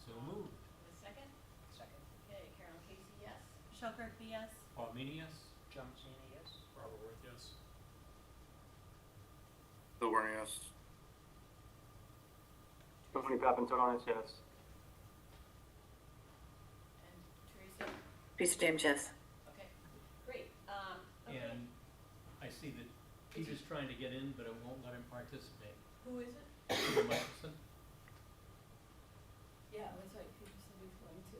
So moved. A second? Second. Okay, Carolyn Casey, yes. Michelle Kirkby, yes. Paul Mini, yes. John Messina, yes. Robert Worth, yes. Bill Warner, yes. Tony Papantonis, yes. And Teresa? Teresa James, yes. Okay, great. Okay. And I see that Peter's trying to get in, but it won't let him participate. Who is it? Peter Michelson? Yeah, that's right, Peter said he was going to.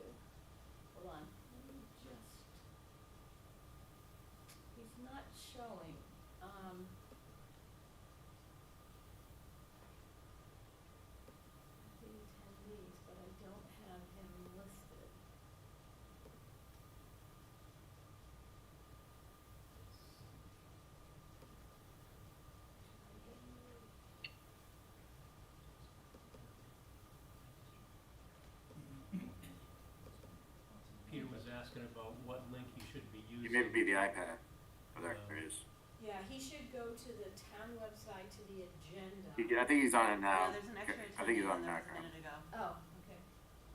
Hold on, let me just, he's not showing. The attendees, but I don't have him listed. Peter was asking about what link he should be using. You maybe be the iPad. Oh, there it is. Yeah, he should go to the town website, to the agenda. I think he's on it now. Yeah, there's an extra I think he's attendee on in it there now. a minute ago. Oh, okay,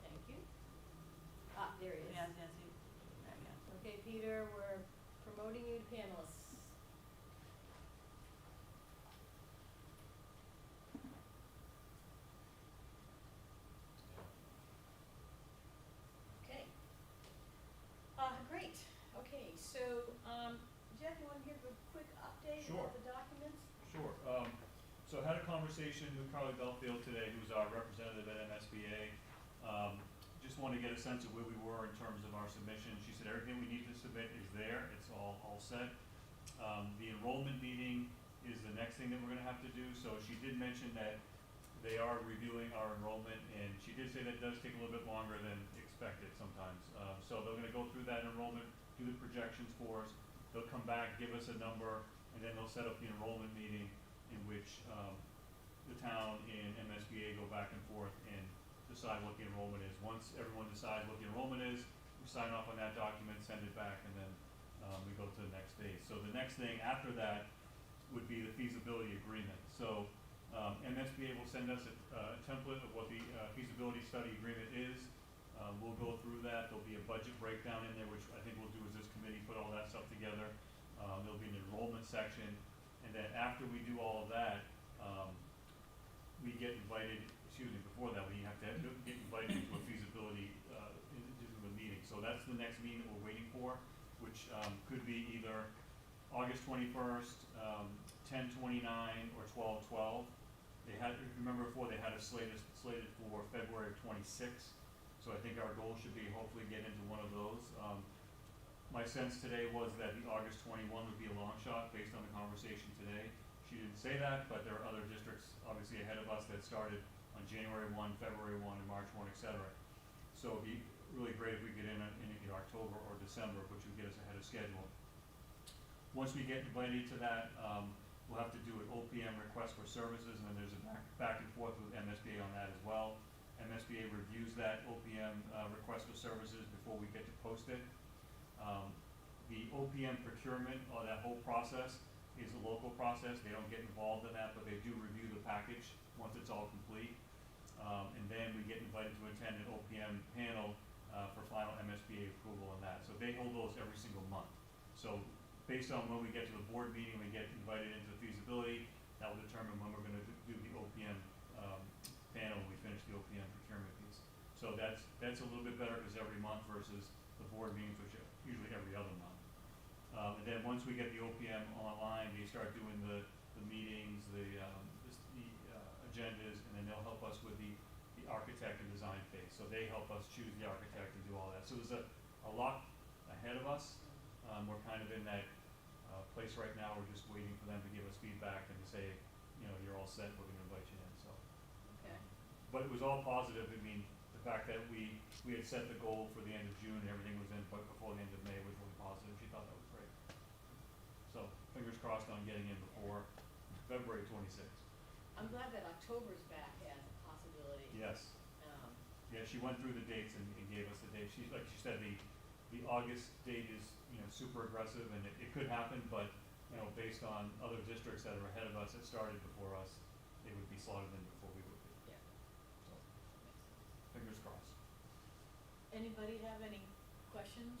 thank you. Ah, there he is. Yes, yes, there you go. Okay, Peter, we're promoting you to panelists. Okay. Great, okay, so, Jeff, you wanna give a quick update Sure. about the documents? Sure. So I had a conversation with Carly Belfield today, who's our representative at MSBA. Just wanted to get a sense of where we were in terms of our submission. She said everything we need to submit is there, it's all set. The enrollment meeting is the next thing that we're gonna have to do, so she did mention that they are reviewing our enrollment, and she did say that does take a little bit longer than expected sometimes. So they're gonna go through that enrollment, do the projections for us, they'll come back, give us a number, and then they'll set up the enrollment meeting in which the town and MSBA go back and forth and decide what the enrollment is. Once everyone decides what the enrollment is, we sign off on that document, send it back, and then we go to the next phase. So the next thing after that would be the feasibility agreement. So MSBA will send us a template of what the feasibility study agreement is. We'll go through that. There'll be a budget breakdown in there, which I think we'll do as this committee, put all that stuff together. There'll be an enrollment section, and then after we do all of that, we get invited, before that, we have to get invited to a feasibility, into the meeting. So that's the next meeting that we're waiting for, which could be either August 21st, 10/29, or 12/12. They had, remember before, they had a slated for February of 26. So I think our goal should be hopefully get into one of those. My sense today was that the August 21 would be a long shot based on the conversation today. She didn't say that, but there are other districts obviously ahead of us that started on January 1, February 1, and March 1, etc. So it'd be really great if we get in October or December, which would get us ahead of schedule. Once we get invited to that, we'll have to do an OPM request for services, and then there's a back and forth with MSBA on that as well. MSBA reviews that OPM request for services before we get to post it. The OPM procurement, or that whole process, is a local process. They don't get involved in that, but they do review the package once it's all complete. And then we get invited to attend an OPM panel for final MSBA approval on that. So they hold those every single month. So based on when we get to the board meeting, we get invited into the feasibility, that will determine when we're going to do the OPM panel when we finish the OPM procurement piece. So that's a little bit better because every month versus the board meetings, which are usually every other month. And then once we get the OPM online, they start doing the meetings, the agendas, and then they'll help us with the architect and design phase. So they help us choose the architect and do all that. So there's a lot ahead of us. We're kind of in that place right now. We're just waiting for them to give us feedback and to say, you're all set, we're going to invite you in. So, Okay. but it was all positive. I mean, the fact that we had set the goal for the end of June and everything was in before the end of May was really positive. She thought that was great. So fingers crossed on getting in before February 26th. I'm glad that October's back as a possibility. Yes. Yeah, she went through the dates and gave us the dates. Like she said, the August date is super aggressive, and it could happen, but based on other districts that are ahead of us that started before us, they would be slotted in before we would be. Yeah. So Makes sense. fingers crossed. Anybody have any questions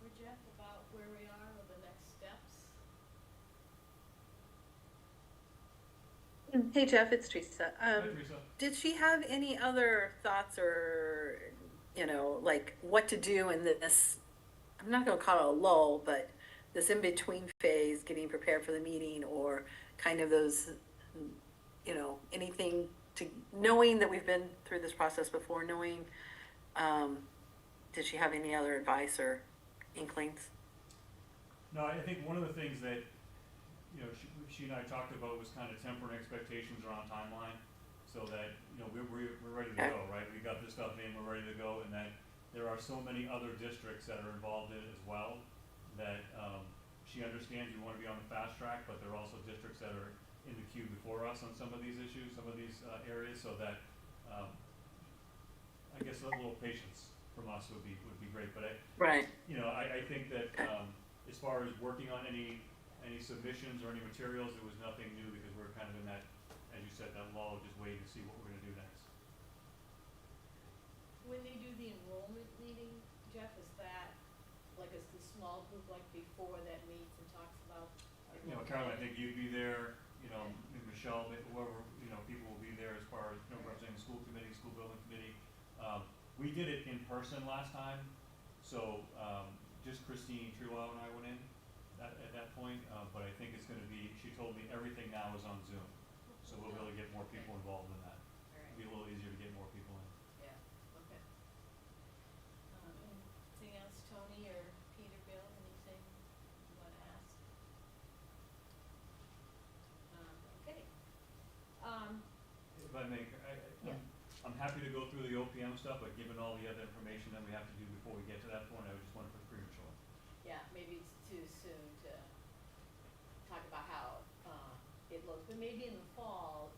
for Jeff about where we are or the next steps? Hey Jeff, it's Teresa. Hi, Teresa. Did she have any other thoughts or, like what to do in this, I'm not gonna call it a lull, but this in-between phase, getting prepared for the meeting, or kind of those, anything to, knowing that we've been through this process before, did she have any other advice or inklings? No, I think one of the things that, she and I talked about was kind of tempering expectations around timeline, so that, we're ready to go, right? We got this stuff in, we're ready to go, and that there are so many other districts that are involved in it as well, that, she understands we wanna be on the fast track, but there are also districts that are in the queue before us on some of these issues, some of these, areas, so that, I guess a little patience from us would be great, but Right. I think that, as far as working on any submissions or any materials, there was nothing new, because we're kind of in that, as you said, that lull, just waiting to see what we're gonna do next. When they do the enrollment meeting, Jeff, is that, like, is the small group like before that meets and talks about? Carolyn, I think you'd be there, Michelle, whoever, people will be there as far as, representing the school committee, school building committee. We did it in person last time, so, just Christine Trudeau and I went in at that point, but I think it's gonna be, she told me everything now is on Zoom, so we'll really get more people involved in that. All right, It'll be a little easier to get more people in. yeah, okay. Anything else, Tony or Peter, Bill, anything you wanna ask? Okay. If I may, Yeah. I'm happy to go through the OPM stuff, but given all the other information that we have to do before we get to that point, I just want to put premature. Yeah, maybe it's too soon to talk about how, it looks, but maybe in the fall,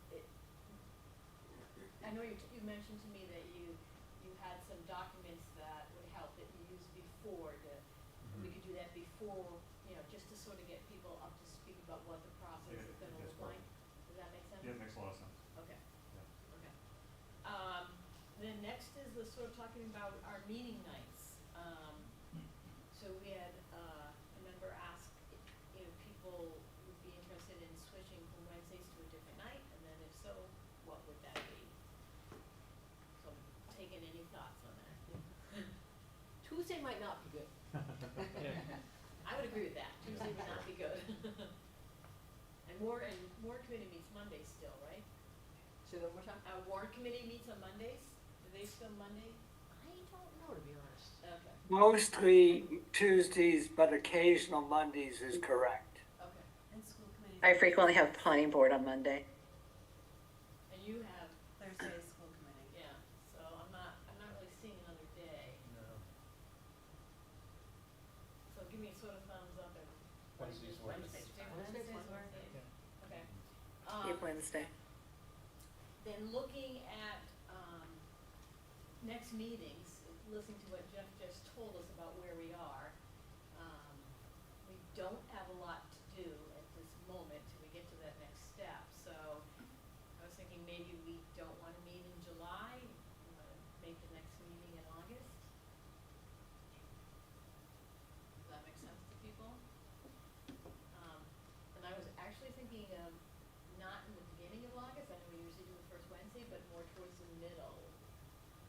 I know you mentioned to me that you had some documents that would help that you used before we could do that before, just to sort of get people up to speed about what the process is gonna That's look like. perfect. Does that make sense? Yeah, it makes a lot of sense. Okay, Yeah. okay. Then next is the sort of talking about our meeting nights. So we had, a member ask if people would be interested in switching from Wednesdays to a different night, and then if so, what would that be? So, taking any thoughts on that? Tuesday might not be good. I would agree with that, Tuesday would not be good. And warrant committee meets Mondays still, right? Say that one more time? Warrant committee meets on Mondays, do they still Monday? I don't know, to be honest. Okay, Mostly Tuesdays, but occasional Mondays is correct. okay, And school committee. I frequently have planning board on Monday. and you have, Thursday is school committee. yeah, so I'm not really seeing another day, No, so give me a sort of thumbs up and. Wednesdays work. Wednesdays Wednesdays work. work. Okay. Keep Wednesday. Then looking at, next meetings, listening to what Jeff just told us about where we are, we don't have a lot to do at this moment till we get to that next step, so I was thinking maybe we don't wanna meet in July, we wanna make the next meeting in August? Does that make sense to people? And I was actually thinking of not in the beginning of August, I know we usually do the first Wednesday, but more towards the middle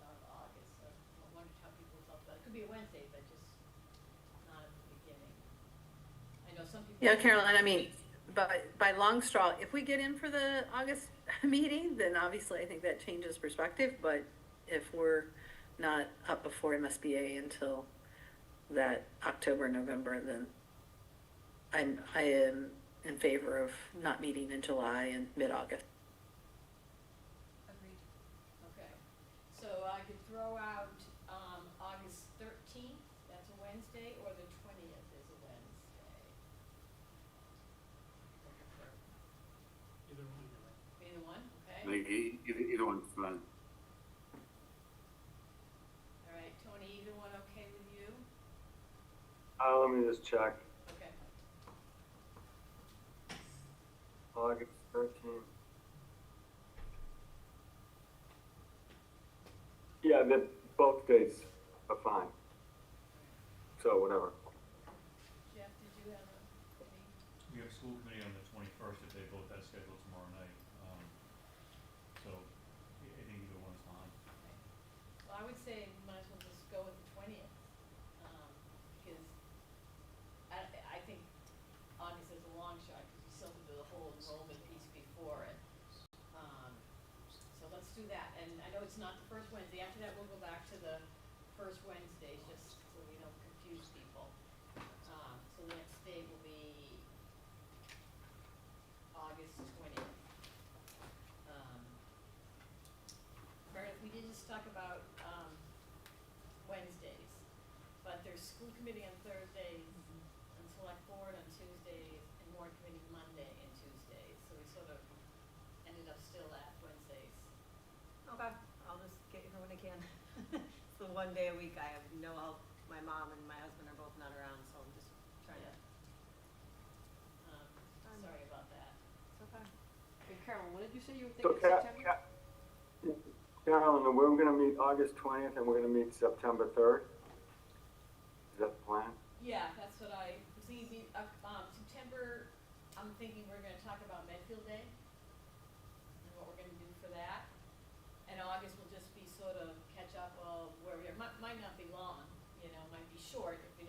of August, so I wondered how people felt about it. It could be a Wednesday, but just not at the beginning. I know some people. Yeah, Caroline, I mean, by long straw, if we get in for the August meeting, then obviously I think that changes perspective, but if we're not up before MSBA until that October, November, then I am in favor of not meeting in July and mid-August. Agreed. Okay, so I could throw out, August 13th, that's a Wednesday, or the 20th is a Wednesday. either one. Either one, okay? Like, either one's fine. All right, Tony, either one okay with you? Let me just check. Okay. August 13th. Yeah, both dates are fine. So whatever. Jeff, did you have any? We have school committee on the 21st if they vote that schedule tomorrow night. So I think either one's fine. Well, I would say we might as well just go with the 20th, because I think August is a long shot, because you still have to do the whole enrollment piece before it. So let's do that, and I know it's not the first Wednesday, after that we'll go back to the first Wednesdays, just so we don't confuse people. So the next day will be August 20th. Meredith, we did just talk about, Wednesdays, but there's school committee on Thursdays, and select board on Tuesdays, and warrant committee Monday and Tuesdays, so we sort of ended up still at Wednesdays. Okay, I'll just get here when I can. It's the one day a week I have no help. My mom and my husband are both not around, so I'm just trying to. Sorry about that. It's okay. Hey, Carolyn, what did you say you were So thinking September? Carolyn, we're gonna meet August 20th and we're gonna meet September 3rd? Is that the plan? Yeah, that's what I was thinking, September, I'm thinking we're gonna talk about Medfield Day, and what we're gonna do for that. And August will just be sort of catch up of where we are, might not be long, you know, might be short if we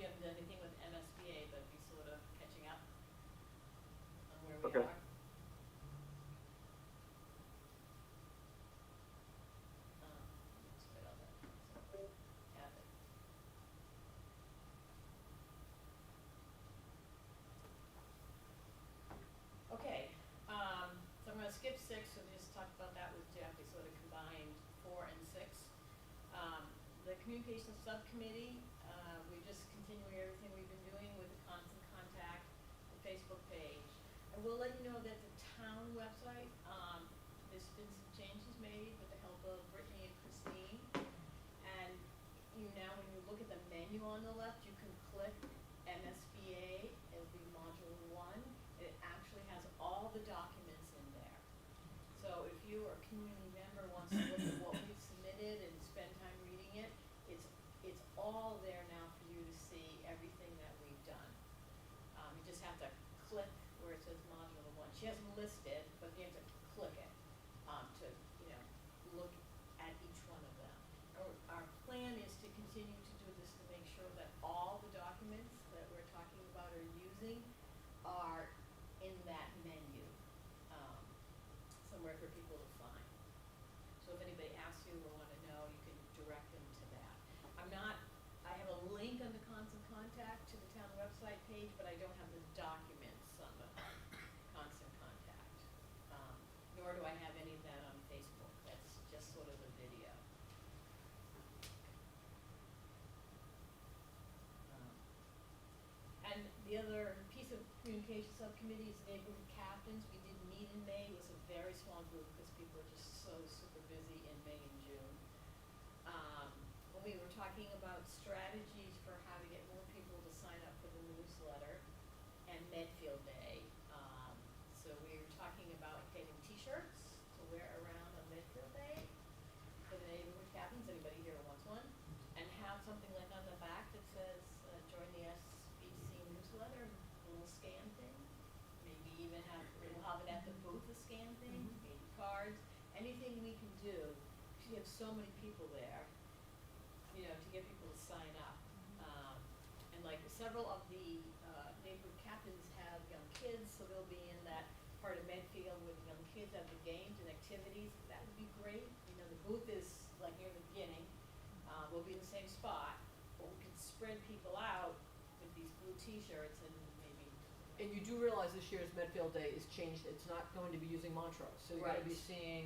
haven't done anything with MSBA, but be sort of catching up on where we Okay. are. Let's put all that, so have it. Okay, so I'm gonna skip 6, so we just talked about that with Jeff, we sort of combined 4 and 6. The communications subcommittee, we're just continuing everything we've been doing with the constant contact, the Facebook page. And we'll let you know that the town website, there's been some changes made with the help of Brittany and Christine. And now when you look at the menu on the left, you can click MSBA, it'll be module 1. It actually has all the documents in there. So if you or a community member wants to look at what we've submitted and spend time reading it, it's all there now for you to see everything that we've done. You just have to click where it says module 1. She hasn't listed, but you have to click it to, look at each one of them. Our plan is to continue to do this to make sure that all the documents that we're talking about or using are in that menu, somewhere for people to find. So if anybody asks you or want to know, you can direct them to that. I have a link on the constant contact to the town website page, but I don't have the documents on the constant contact. Nor do I have any of that on Facebook. That's just sort of the video. And the other piece of communication subcommittee is neighborhood captains. We did meet in May. It was a very small group because people are just so super busy in May and June. When we were talking about strategies for how to get more people to sign up for the newsletter and Medfield Day. So we were talking about getting t-shirts to wear around on Medfield Day for the neighborhood captains, anybody here who wants one, and have something like on the back that says, join the SBC newsletter, a little scan thing. Maybe even we'll have it at the booth, a scan thing, maybe cards, anything we can do. We have so many people there, to get people to sign up. And like several of the neighborhood captains have young kids, so they'll be in that part of Medfield with young kids at the games and activities. That would be great. The booth is like near the beginning. We'll be in the same spot, but we could spread people out with these blue t-shirts and maybe. And you do realize this year's Medfield Day is changed, it's not going to be using Montrose, so you're gonna be Right. seeing,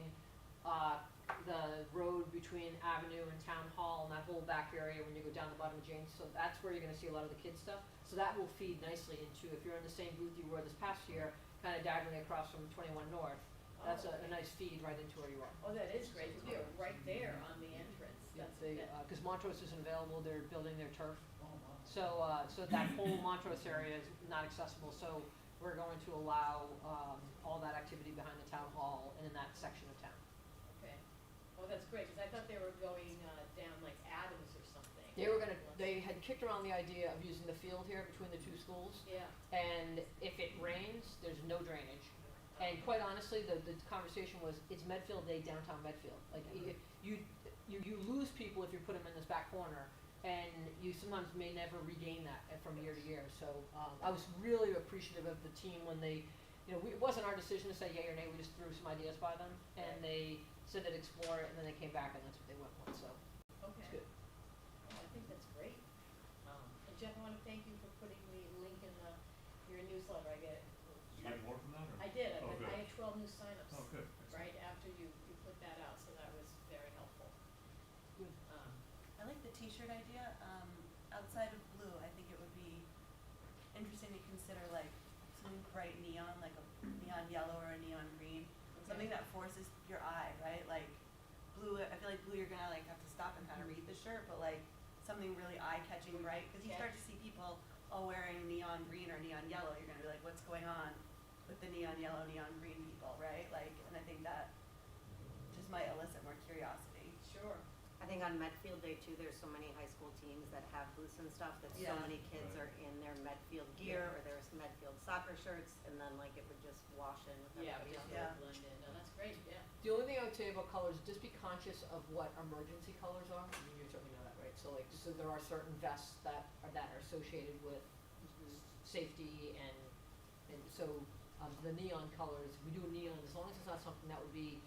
the road between Avenue and Town Hall and that whole back area when you go down the bottom of James, so that's where you're gonna see a lot of the kids stuff. So that will feed nicely into, if you're in the same booth you were this past year, kinda diagonally across from 21 North, that's a nice feed right into where you are. Oh, that is great, 'cause we are right there on the entrance. Yeah, That's cause Montrose isn't available, they're building their turf. So that whole Montrose area is not accessible, so we're going to allow, all that activity behind the town hall and in that section of town. Okay. Oh, that's great, because I thought they were going down like Adams or something. They had kicked around the idea of using the field here between the two schools, Yeah, and if it rains, there's no drainage. And quite honestly, the conversation was, it's Medfield Day downtown Medfield. Like, you lose people if you put them in this back corner, and you sometimes may never regain that from year to year. So, I was really appreciative of the team when they, it wasn't our decision to say yay or nay, we just threw some ideas by them, and they said they'd explore it, and then they came back, and that's what they went with, so, it's okay. good. Oh, I think that's great. And Jeff, I wanna thank you for putting the link in your newsletter, I get it. Did you get more from that, or? I did, Oh, good. I had 12 new signups. Oh, good. Excellent. Right after you put that out, so that was very helpful. Good. I like the T-shirt idea. Outside of blue, I think it would be interesting to consider like something bright neon, like a neon yellow or a neon green, something that forces your eye, right? Like blue, I feel like blue, you're gonna like have to stop and kind of read the shirt, but like something really eye-catching bright, because you start to see people all wearing neon green or neon yellow. You're gonna be like, what's going on with the neon yellow, neon green people, right? Like, and I think that just might elicit more curiosity. Sure. I think on Medfield Day too, there's so many high school teams that have booths and stuff, that so Yeah. many kids Right. are in their Medfield gear, or there's Medfield soccer shirts, and then like it would just wash in with Yeah, everybody just else. Yeah. blend in. No, that's great, yeah. The only thing I would say about colors, just be conscious of what emergency colors are. I mean, you certainly know that, right? So there are certain vests that are associated with safety, and so, the neon colors, we do a neon, as long as it's not something that would be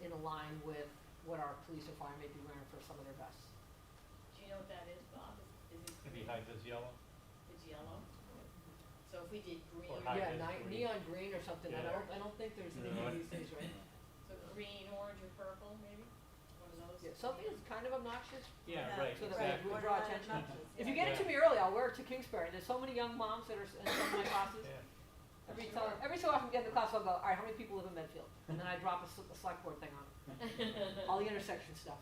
in a line with what our police or fire may be wearing for some of their vests. Do you know what that is, Bob? Is it Maybe green? hide this yellow. It's yellow? So if we did green, Or high Yeah, vis green. neon green or something, Yeah. I don't think there's any No, of these things, right? so green, orange, or purple, maybe? One of those? Yeah, something that's kind of obnoxious, Yeah, Yeah. right, so that exactly. we would draw attention. If you Yeah. get it to me early, I'll wear it to Kingsbury. There's so many young moms that are in some of my classes. Yeah. Every so often, get in the class, I'll go, all right, how many people live in Medfield? And then I drop a select board thing on it. All the intersection stuff.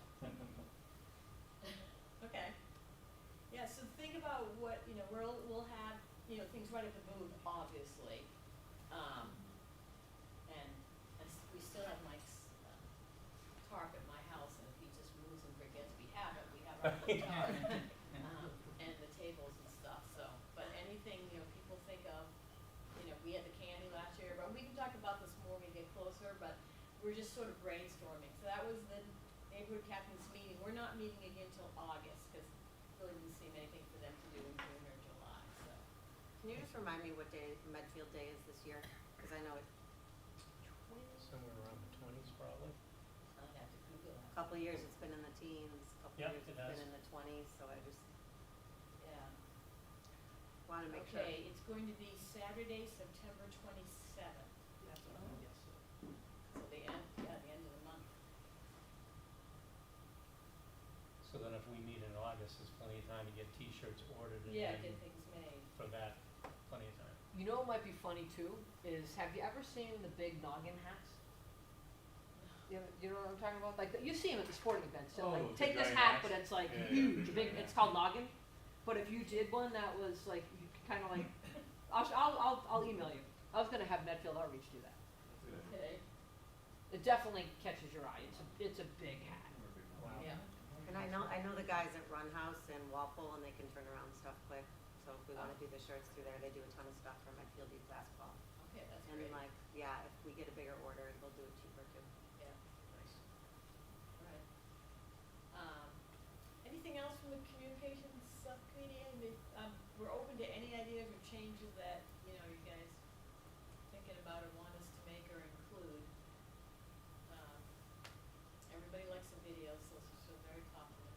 Okay. Yeah, so think about what, we'll have, things right at the booth, obviously. And we still have Mike's tarp at my house, and if he just moves and forgets we have it, we have our own tarp. And the tables and stuff, so, but anything, people think of, we had the candy last year, but we can talk about this more when we get closer, but we're just sort of brainstorming. So that was the neighborhood captain's meeting. We're not meeting again till August, because really didn't seem anything for them to do in June or July, so. Can you just remind me what day Medfield Day is this year? Cause I know it, Somewhere around the 20s, probably. I'll have to Google a that. couple of years it's been in the teens, a couple Yep, of years it it's has. been in the 20s, so I just Yeah. wanna make sure. Okay, it's going to be Saturday, September 27th. That's what I'm guessing. So the end of the month. So then if we meet in August, there's plenty of time to get T-shirts ordered and Yeah, then get things made. for that, plenty of time. You know what might be funny too, is have you ever seen the big noggin hats? You know what I'm talking about? Like, you see them at the sporting events, so Oh, like, the take this giant hat, hats? but it's like Yeah, yeah, huge, the big, giant it's hats. called noggin. But if you did one that was like, you could kinda like, I'll email you. I was gonna have Medfield Outreach do that. Okay, It definitely catches your eye, it's a big hat. Wow. yeah. And I know the guys at Run House and Walpole, and they can turn around stuff quick. So if we wanna do the shirts through there, they do a ton of stuff for Medfield Youth Basketball. Okay, that's And great. like, yeah, if we get a bigger order, they'll do it cheaper too. Yeah, nice. Right. Anything else from the communications subcommittee? We're open to any ideas or changes that, you guys thinking about or want us to make or include. Everybody likes the videos, so it's so very popular.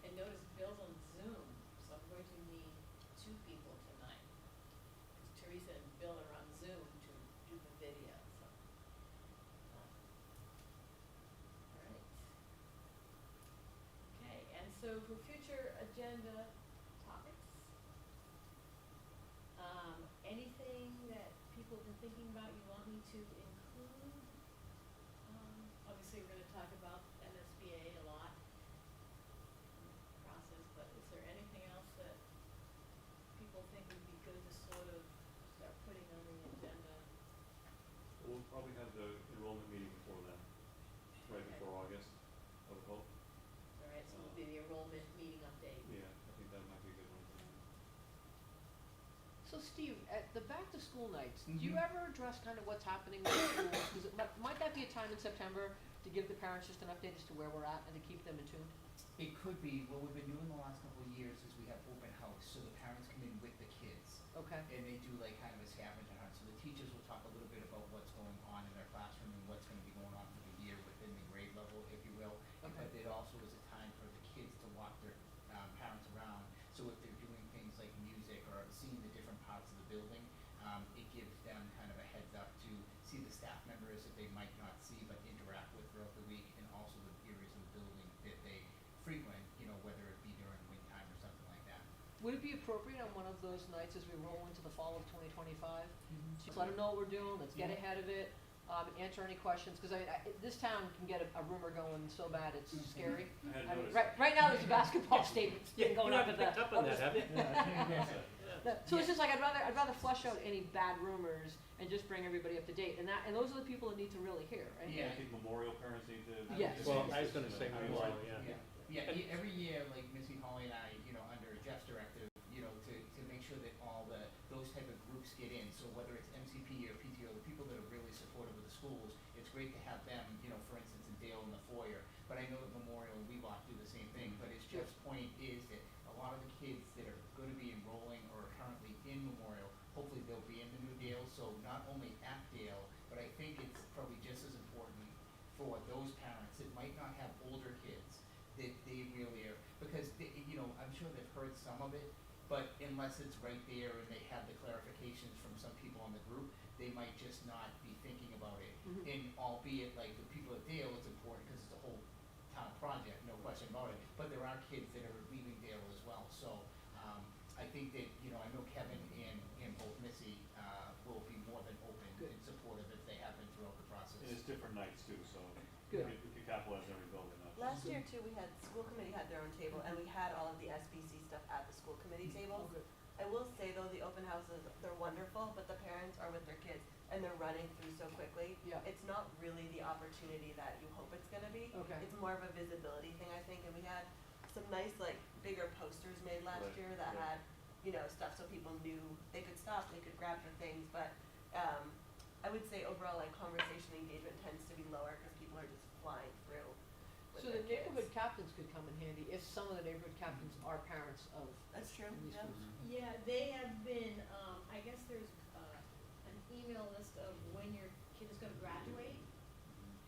And notice Bill's on Zoom, so I'm going to need 2 people tonight. 'Cause Teresa and Bill are on Zoom to do the video, so. Alright. Okay, and so for future agenda topics, anything that people have been thinking about you want me to include? Obviously, we're gonna talk about MSBA a lot process, but is there anything else that people think would be good to sort of start putting on the agenda? We'll probably have the enrollment meeting before then, right Okay. before August, I would hope. Alright, so So Steve, at the back to school nights, do you ever address kind of what's happening with the schools? Cause might that be a time in September to give the parents just an update as to where we're at and to keep them in tune? It could be, what we've been doing the last couple of years is we have open house, so the parents come in with the kids. Okay. And they do like kind of a scavenger hunt, so the teachers will talk a little bit about what's going on in their classroom and what's gonna be going on for the year within the grade level, if you will. Okay. But it also is a time for the kids to walk their, parents around, so if they're doing things like music or seeing the different parts of the building, it gives them kind of a heads up to see the staff members that they might not see but interact with throughout the week, and also the areas of the building that they frequent, you know, whether it be during wind time or something like that. Would it be appropriate on one of those nights as we roll into the fall of 2025? Just let them know what we're doing, let's get ahead of it, answer any questions, because this town can get a rumor going so bad, it's scary. I had I mean, noticed. right now there's a basketball statement thing going up at the. picked up on that, have you? So it's just like, I'd rather flush out any bad rumors and just bring everybody up to date, and those are the people that need to really hear, right? Yeah. I think Memorial parents need to. Yes. Well, I was gonna say I mean, Memorial, like, yeah. Every year, like Missy, Holly, and I, you know, under Jeff's directive, you know, to make sure that all those type of groups get in, so whether it's MCP or PTO, the people that are really supportive of the schools, it's great to have them, you know, for instance, in Dale in the foyer, but I know that Memorial and Wheelock do the same thing, but as Jeff's point is that a lot of the kids that are gonna be enrolling or are currently in Memorial, hopefully they'll be in the new Dale, so not only at Dale, but I think it's probably just as important for those parents that might not have older kids, that they really are, because they, you know, I'm sure they've heard some of it, but unless it's right there and they have the clarifications from some people in the group, they might just not be thinking about it. Mhm. And albeit, like, the people at Dale, it's important because it's a whole town project, no question about it, but there are kids that are leaving Dale as well, so, I think that, you know, I know Kevin and both Missy, will be more than open Good. and supportive if they have been throughout the process. And it's different nights too, so Good. we could capitalize on every building. Last year too, we had, school committee had their own table, and we had all of the SBC stuff at the school committee tables. Oh, good. I will say though, the open houses, they're wonderful, but the parents are with their kids, and they're running through so quickly. Yeah. It's not really the opportunity that you hope it's gonna be. Okay. It's more of a visibility thing, I think, and we had some nice, like, bigger posters made last Right, year that right. had, you know, stuff so people knew they could stop, they could grab their things, but, I would say overall, like, conversation engagement tends to be lower, cause people are just flying through with So their the kids. neighborhood captains could come in handy if some of the neighborhood captains are parents of That's true, these yeah. schools. Yeah, they have been, I guess there's, an email list of when your kid is gonna graduate,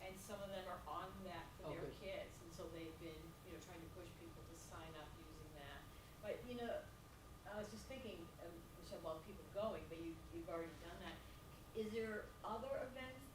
and some of them are on that for their Okay. kids, and so they've been, you know, trying to push people to sign up using that. But, you know, I was just thinking, Michelle, well, people going, but you've already done that. Is there other events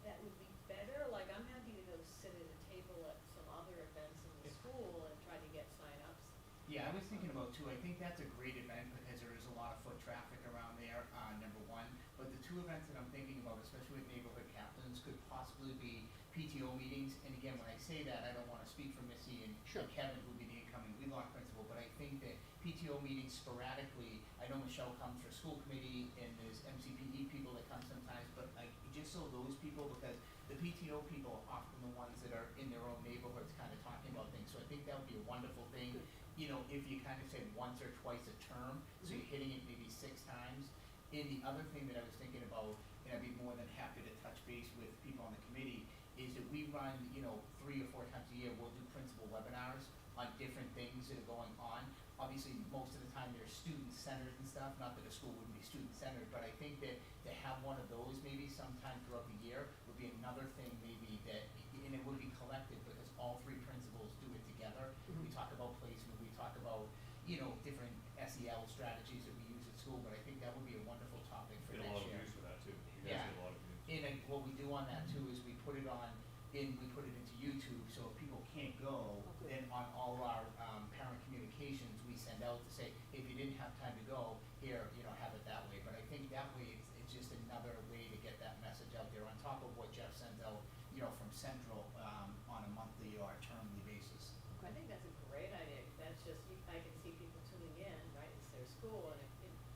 that would be better? Like, I'm happy to go sit at a table at some other events in the school and try to get sign-ups. Yeah, I was thinking about too, I think that's a great event because there is a lot of foot traffic around there, number one. But the two events that I'm thinking about, especially with neighborhood captains, could possibly be PTO meetings. And again, when I say that, I don't wanna speak for Missy and Sure. Kevin, who'll be the incoming Wheelock principal, but I think that PTO meetings sporadically, I know Michelle comes for school committee and there's MCPE people that come sometimes, but just so those people, because the PTO people are often the ones that are in their own neighborhoods kind of talking about things. So I think that would be a wonderful thing. Good. You know, if you kind of said once or twice a term, so you're hitting it maybe 6 times. And the other thing that I was thinking about, and I'd be more than happy to touch base with people on the committee, is that we run, you know, 3 or 4 times a year, we'll do principal webinars on different things that are going on. Obviously, most of the time they're student-centered and stuff, not that a school wouldn't be student-centered, but I think that to have one of those maybe sometime throughout the year would be another thing maybe that, and it would be collective because all 3 principals do it together. Mhm. We talk about placement, we talk about, you know, different SEL strategies that we use at school, but I think that would be a wonderful topic for Get a next lot of year. views for that too. You Yeah. guys get a lot of views. And what we do on that too is we put it into YouTube, so if people can't go, Okay. then on all of our, parent communications, we send out to say, if you didn't have time to go, here, you know, have it that way. But I think that way, it's just another way to get that message out there, on top of what Jeff sends out, you know, from Central, on a monthly or termly basis. I think that's a great idea, 'cause that's just, I can see people tuning in, right, it's their school, and it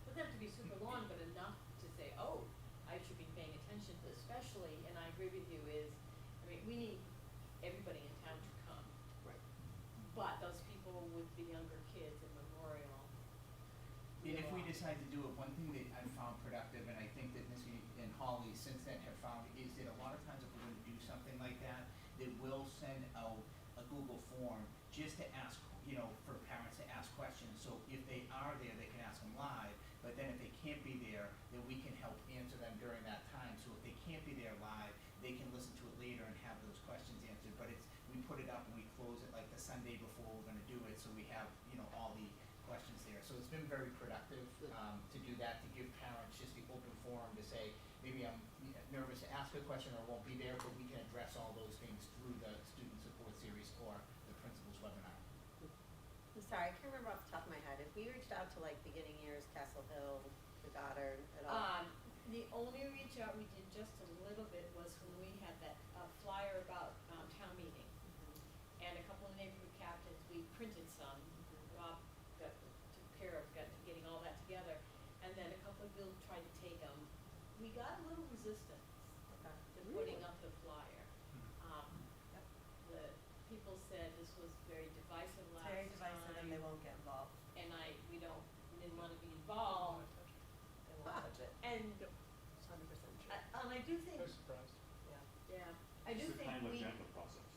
doesn't have to be super long, but enough to say, oh, I should be paying attention to, especially, and I agree with you, is, I mean, we need decide to do it, one thing that I've found productive, and I think that Missy and Holly since then have found, is that a lot of times if we're gonna do something like that, they will send out a Google form just to ask, you know, for parents to ask questions. So if they are there, they can ask them live, but then if they can't be there, then we can help answer them during that time. So if they can't be there live, they can listen to it later and have those questions answered. But it's, we put it up and we close it like the Sunday before we're gonna do it, so we have, you know, all the questions there. So it's been very productive, to do that, to give parents just the open forum to say, maybe I'm nervous to ask a question or won't be there, but we can address all those things through the student support series or the principal's webinar. I'm sorry, I can't remember off the top of my head, if we reached out to like beginning years, Castle Hill, the Goddard at all? The only reach out we did just a little bit was when we had that flyer about town meeting. And a couple of neighborhood captains, we printed some, Rob took care of getting all that together. And then a couple of people tried to take them. We got a little resistance to putting up the flyer. The people said this was very divisive last time. Very divisive and they won't get involved. And we didn't wanna be involved. They won't touch it. And, 100% true. and I do think, I was surprised. yeah, I do It's a think Kindler we, gentle process,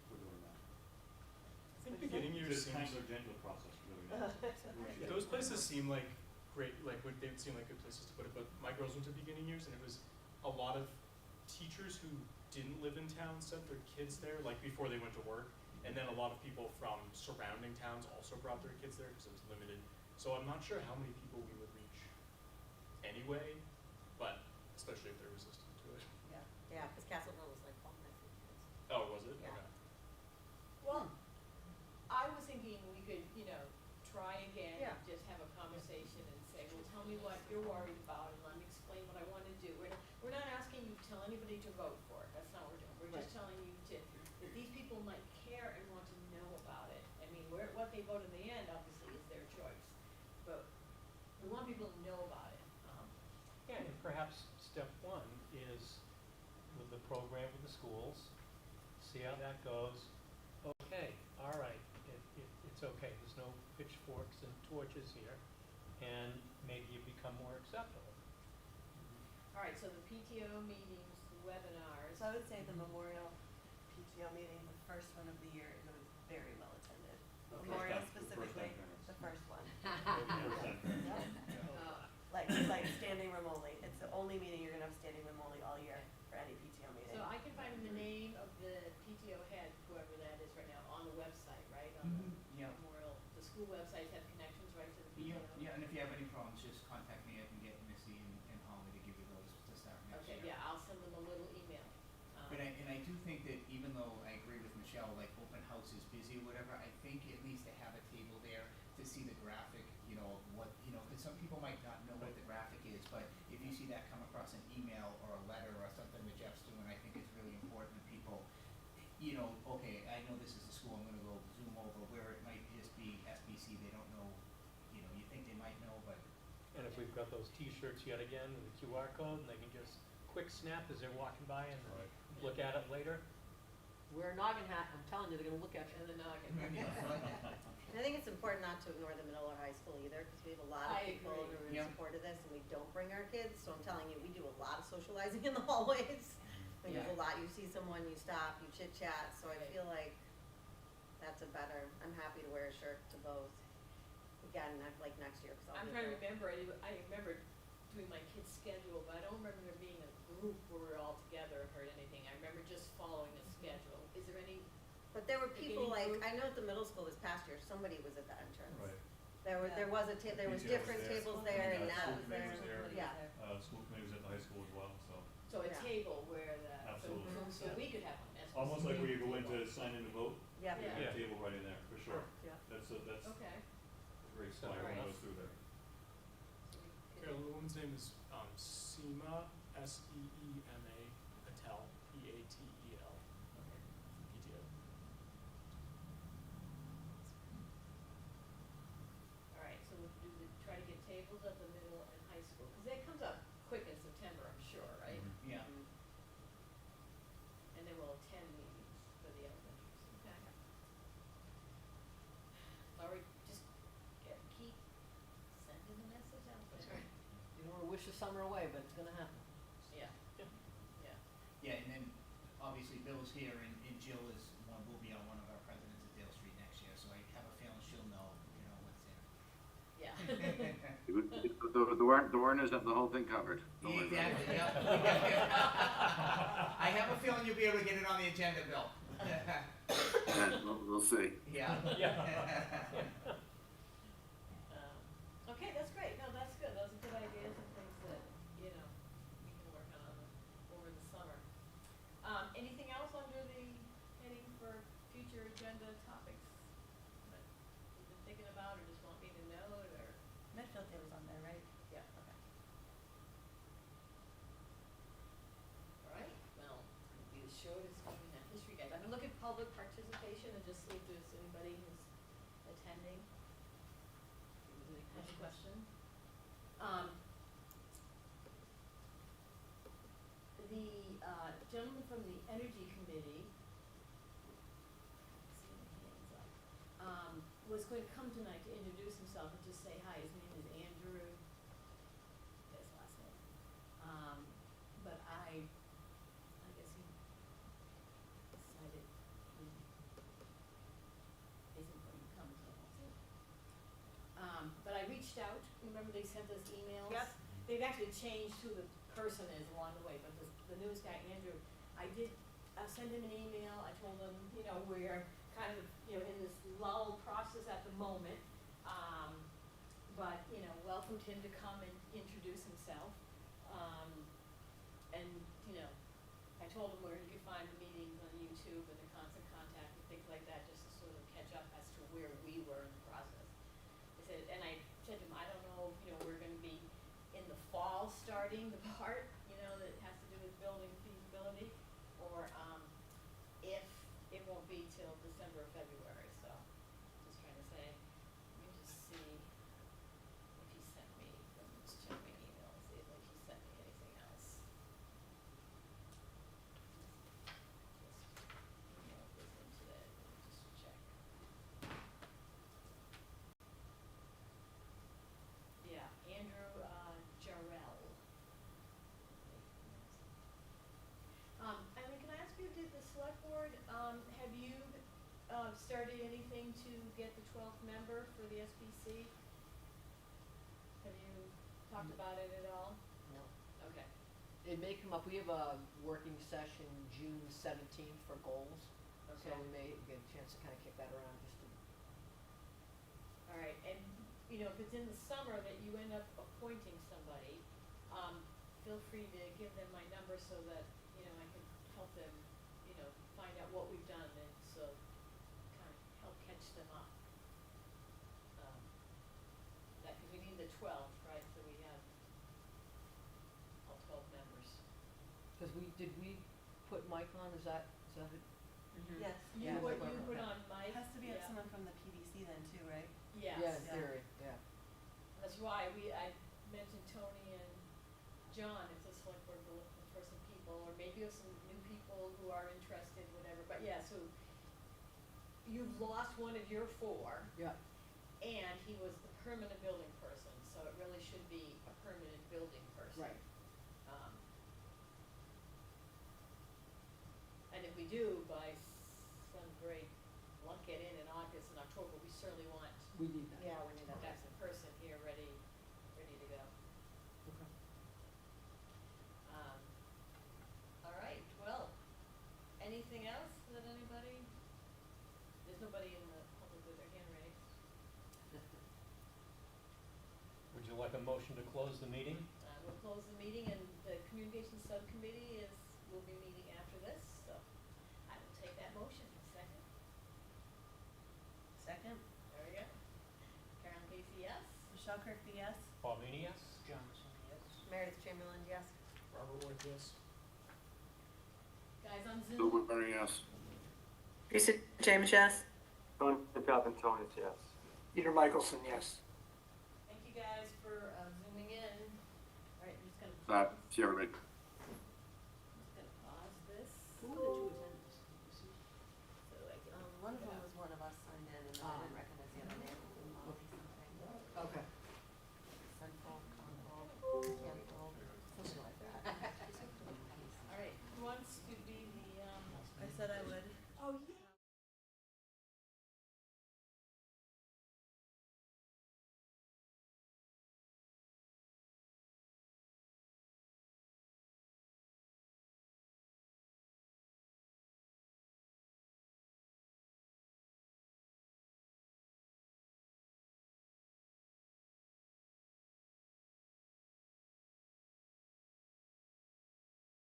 we're doing that. I think beginning years It's a seems, Kindler gentle process, really. Nice. those places seem like great, like they would seem like good places to put it, but my girls went to beginning years and it was a lot of teachers who didn't live in town sent their kids there, like before they went to work, and then a lot of people from surrounding towns also brought their kids there because it was limited. So I'm not sure how many people we would reach anyway, but especially if they're resistant to it. Yeah, because Castle Hill was like all my kids. Oh, was it? Yeah. Okay. well, I was thinking we could, try again, Yeah. and just have a conversation and say, well, tell me what you're worried about and let me explain what I wanna do. We're not asking you to tell anybody to vote for it, that's not what we're doing. We're just telling you that these people might care and want to know about it. I mean, what they vote in the end, obviously, is their choice, but we want people to know about it. Yeah, and perhaps step one is with the program with the schools, see how that goes. Okay, all right, it's okay, there's no pitchforks and torches here, and maybe you become more acceptable. All right, so the PTO meetings, the webinars. So I would say the Memorial PTO meeting, the first one of the year, it was very well attended. Okay. Memorial The first specifically, time fairness. the first one. Uh, Like standing room only. It's the only meeting you're gonna have standing room only all year for any PTO meeting. So I can find the name of the PTO head, whoever that is right now, on the website, right? On the Yeah. Memorial, the school websites have connections right to the PTO? Yeah, and if you have any problems, just contact me, I can get Missy and Holly to give you those to start next year. Okay, yeah, I'll send them a little email. And I do think that even though I agree with Michelle, like open house is busy or whatever, I think at least to have a table there to see the graphic, what, because some people might not know what the graphic is, but if you see that come across an email or a letter or something that Jeff's doing, I think it's really important that people, okay, I know this is the school, I'm gonna go zoom over, where it might just be SBC, they don't know, you think they might know, but. And if we've got those T-shirts yet again with the QR code, and they can just quick snap as they're walking by and then look at it later. Wear a noggin hat, I'm telling you, they're gonna look at you. And the noggin. And I think it's important not to ignore the middle or high school either, because we have a lot of I people agree. who are in Yeah. support of this, and we don't bring our kids, so I'm telling you, we do a lot of socializing in the hallways. When you have a lot, you see someone, you stop, you chit chat, so I feel like that's I'm happy to wear a shirt to both. Again, like next year, because I'll I'm be trying to there. remember, I remember doing my kids' schedule, but I don't remember there being a group where we were all together and heard anything. I remember just following a schedule. Is there any, But there were people Beginning like, group? I know at the middle school this past year, somebody was at the entrance. Right. There was PTO was different there. tables there, and that School was committee there. was there. Yeah. School committee was at the high school as well, so. so a Yeah. table where Absolutely. so we could have one. SBC Almost like where you go in table. to sign in to vote, Yeah. you Yeah. have a table right in there, for sure. Yeah. That's Okay. a great spot, everyone Alright. goes through there. Carol, the woman's name is Seema, Seema Patel, Patel, PTO. All right, so we'll try to get tables at the middle and high school, because that comes up quick in September, I'm sure, right? Yeah. And then we'll attend meetings for the elementaries. Okay. Laurie, just keep sending the message out summer away, but it's gonna happen. Yeah, yeah. Yeah, and then obviously Bill's here and Jill will be on one of our presidents at Dale Street next year, so I have a feeling she'll know, what's there. Yeah. The warrant isn't the whole thing covered. Don't worry about it. Exactly, yeah. I have a feeling you'll be able to get it on the agenda, Bill. Yeah, we'll see. Yeah. Okay, that's great, no, that's good, those are good ideas and things that, we can work on over the summer. Anything else under the heading for future agenda topics that you've been thinking about or just want me to note, or? Medfield Day was on there, right? Yeah. Okay. All right, well, we showed us something that history guys. I'm gonna look at public participation and just see if there's anybody who's attending. Any questions? The gentleman from the Energy Committee, see my hands up, was going to come tonight to introduce himself and just say hi. His name is Andrew, his last name. But I guess he decided he isn't going to come, so that's it. But I reached out, remember they sent us emails? Yep. They've actually changed who the person is along the way, but the news guy, Andrew, I did send him an email. I told him, we're kind of, in this lull process at the moment. But, welcomed him to come and introduce himself. And, I told him where he could find the meetings on YouTube and the constant contact and things like that, just to sort of catch up as to where we were in the process. I said to him, I don't know, we're gonna be in the fall starting the part, that has to do with building feasibility, or, if it won't be till December or February, so, just trying to say, let me just see if he sent me, let me just check my email and see if he sent me anything else. Just emailed this in today, let me just check. Yeah, Andrew, Jarrell. Eileen, can I ask you, did the select board, have you, started anything to get the 12th member for the SBC? Have you talked about it at all? No. Okay. It may come up, we have a working session June 17th for goals, so Okay. we may get a chance to kind of kick that around just to. All right, and, if it's in the summer that you end up appointing somebody, feel free to give them my number so that, I can help them, find out what we've done and so kind of help catch them up. Because we need the 12th, right, so we have all 12 members. Because did we put Mike on, is that it? Yes. Yeah, You okay. put on Mike. It has to be yeah. someone from the PDC then too, right? Yes. Yeah, in Yeah. theory, yeah. That's why I mentioned Tony and John, if the select board were looking for some people, or maybe some new people who are interested, whatever, but yeah, so you've lost one of your 4, Yeah. and he was the permanent building person, so it really should be a permanent building person. Right. And if we do, by some great luck, get in August and October, we certainly want We need that. Yeah, we need that. that person here ready to go. Okay. All right, well, anything else that anybody, there's nobody in the public with their hand raised. Would you like a motion to close the meeting? We'll close the meeting and the communications subcommittee will be meeting after this, so I will take that motion. Second? Second. There we go. Carolyn Casey, yes? Michelle Kirkby, yes? Paul Meany, yes? John Missoni, yes. Meredith Chamberlain, yes. Robert Ward, yes. Guys on Bill Zoom? Woodbury, yes. Teresa James, yes? Tony Papantonis, yes. Peter Michelson, yes. Thank you guys for zooming in. All right, I'm just gonna. See everybody.